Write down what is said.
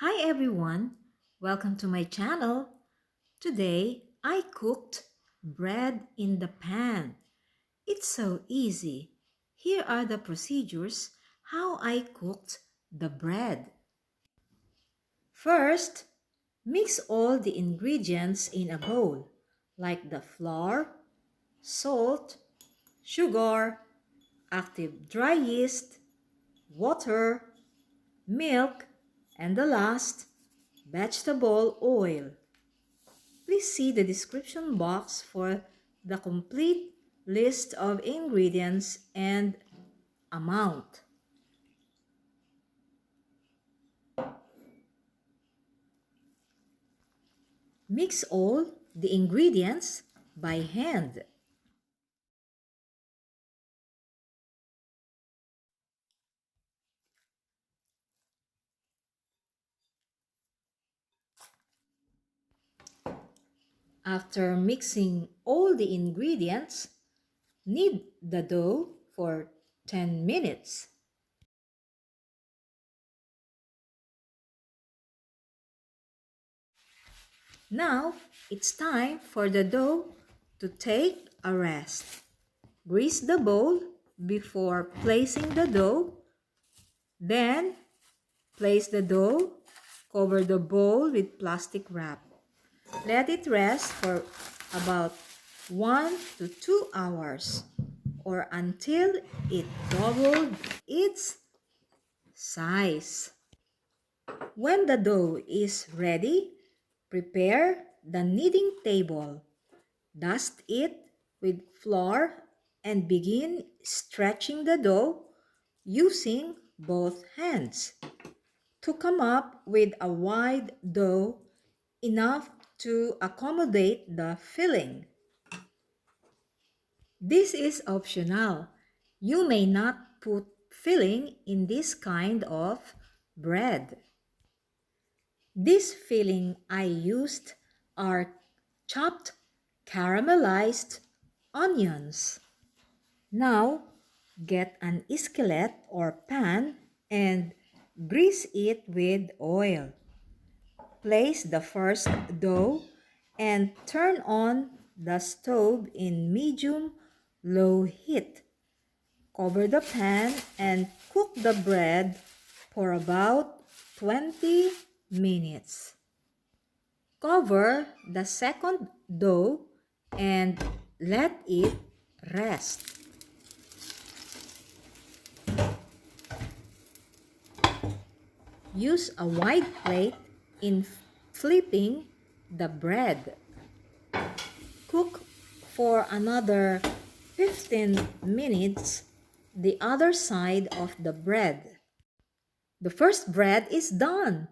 Hi everyone, welcome to my channel. Today I cooked bread in the pan. It's so easy. Here are the procedures how I cooked the bread. First, mix all the ingredients in a bowl like the flour, salt, sugar, active dry yeast, water, milk, and the last, vegetable oil. Please see the description box for the complete list of ingredients and amount. Mix all the ingredients by hand. After mixing all the ingredients, knead the dough for 10 minutes. Now, it's time for the dough to take a rest. Grease the bowl before placing the dough. Then, place the dough, cover the bowl with plastic wrap. Let it rest for about 1 to 2 hours or until it doubled its size. When the dough is ready, prepare the kneading table. Dust it with flour and begin stretching the dough using both hands to come up with a wide dough enough to accommodate the filling. This is optional. You may not put filling in this kind of bread. This filling I used are chopped caramelized onions. Now, get an skillet or pan and grease it with oil. Place the first dough and turn on the stove in medium-low heat. Cover the pan and cook the bread for about 20 minutes. Cover the second dough and let it rest. Use a wide plate in flipping the bread. Cook for another 15 minutes the other side of the bread. The first bread is done.